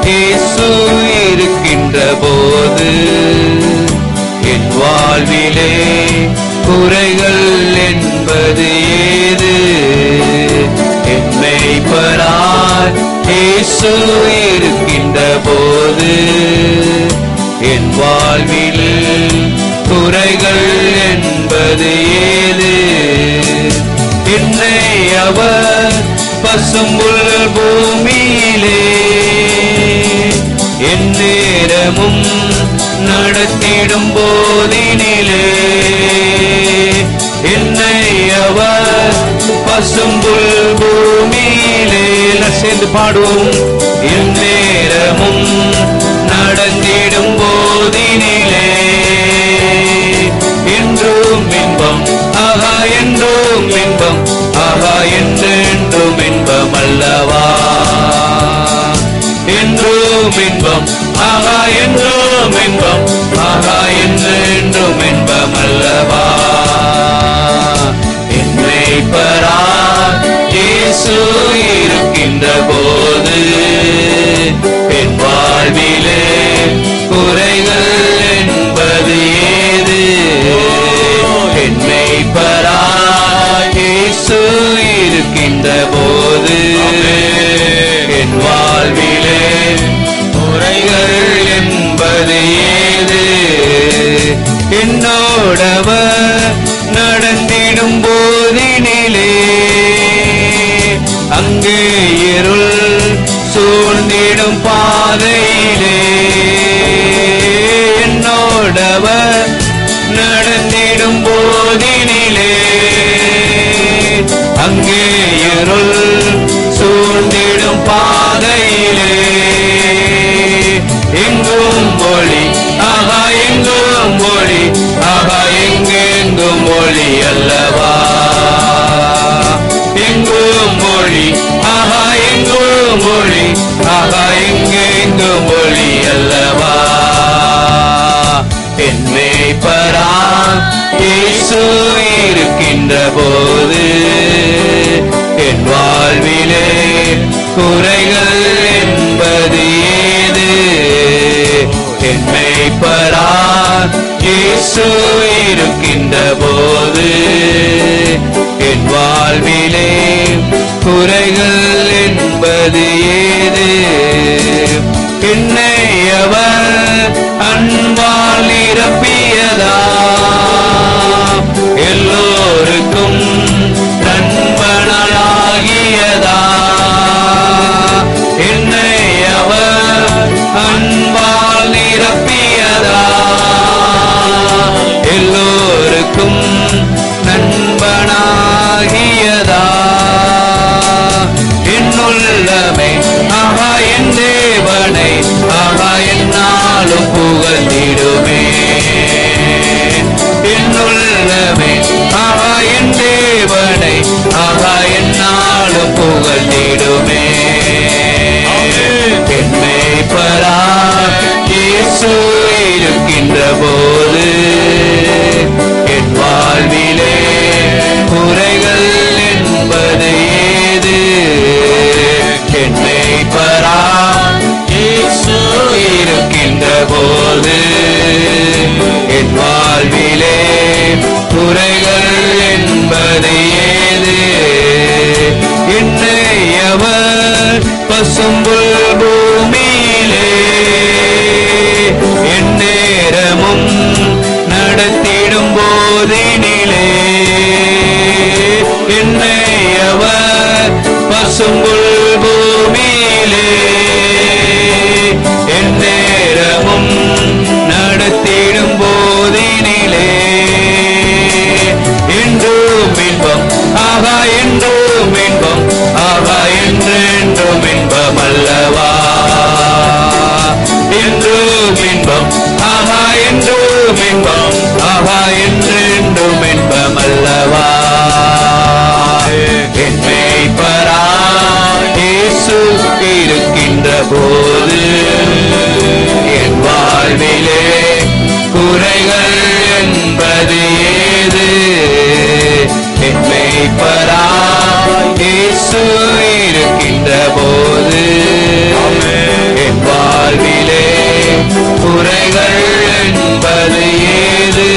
இயேசு இருக்கின்ற போது என் வாழ்விலே குறைகள் என்பது ஏது? என் மேய்ப்பராய் இயேசு இருக்கின்ற போது என் வாழ்வில் குறைகள் என்பது ஏது? என்னை அவர் பசும்புல் பூமியிலே என் நேரமும் நடத்திடும் போதினிலே, என்னை அவர் பசும்புல் பூமியிலே சேர்ந்து பாடுவோம். என் நேரமும் நடந்திடும் போதினிலே என்றும் இன்பம், ஆகா என்றும் இன்பம், ஆகா என்றென்றும் இன்பம் அல்லவா? என்றும் இன்பம், ஆகா என்றும் இன்பம், ஆகா என்றென்றும் இன்பம் அல்லவா? என் மேய்ப்பராய் இயேசு இருக்கின்ற போது என் வாழ்விலே குறைகள் என்பது ஏது? என் மேய்ப்பராய் இயேசு இருக்கின்ற போது என் வாழ்விலே குறைகள் என்பது ஏது? என்னோடவர் நடந்திடும் போதினிலே அங்கே இருள் சூழ்ந்திடும் பாதையிலே, என்னோடவர் நடந்திடும் போதினிலே அங்கே இருள் சூழ்ந்திடும் பாதையிலே எங்கும் ஒளி, ஆகா எங்கும் ஒளி, ஆகா எங்கெங்கும் ஒளி அல்லவா? எங்கும் ஒளி, ஆகா எங்கும் ஒளி, ஆகா எங்கெங்கும் ஒளி அல்லவா? என் மேய்ப்பராய் இயேசு இருக்கின்ற போது என் வாழ்விலே குறைகள் என்பது ஏது? என் மேய்ப்பராய் இயேசு இருக்கின்ற போது என் வாழ்விலே குறைகள் என்பது ஏது? என்னை அவர் அன்பால் நிரப்பியதா எல்லோருக்கும் நண்பனாகியதா? என்னை அவர் அன்பால் நிரப்பியதா எல்லோருக்கும் நண்பனாகியதா? என்னுள்ளமே ஆகா என் தேவனை, ஆகா என்னாலும் புகழ்ந்திடுமே. என்னுள்ளமே ஆகா என் தேவனை, ஆகா என்னாலும் புகழ்ந்திடுமே. என் மேய்ப்பராய் இயேசு இருக்கின்ற போது என் வாழ்விலே குறைகள் என்பது ஏது? என் மேய்ப்பராய் இயேசு இருக்கின்ற போது என் வாழ்விலே குறைகள் என்பது ஏது? என்னை அவர் பசும்புல் பூமியிலே என் நேரமும் நடத்திடும் போதினிலே, என்னை அவர் பசும்புல் பூமியிலே என் நேரமும் நடத்திடும் போதினிலே என்றும் இன்பம், ஆகா என்றும் இன்பம், ஆகா என்றென்றும் இன்பம் அல்லவா? என்றும் இன்பம், ஆகா என்றும் இன்பம், ஆகா என்றென்றும் இன்பம் அல்லவா? என் மேய்ப்பராய் இயேசு இருக்கின்ற போது என் வாழ்விலே குறைகள் என்பது ஏது? என் மேய்ப்பராய் இயேசு இருக்கின்ற போது என் குறைகள் என்பது ஏது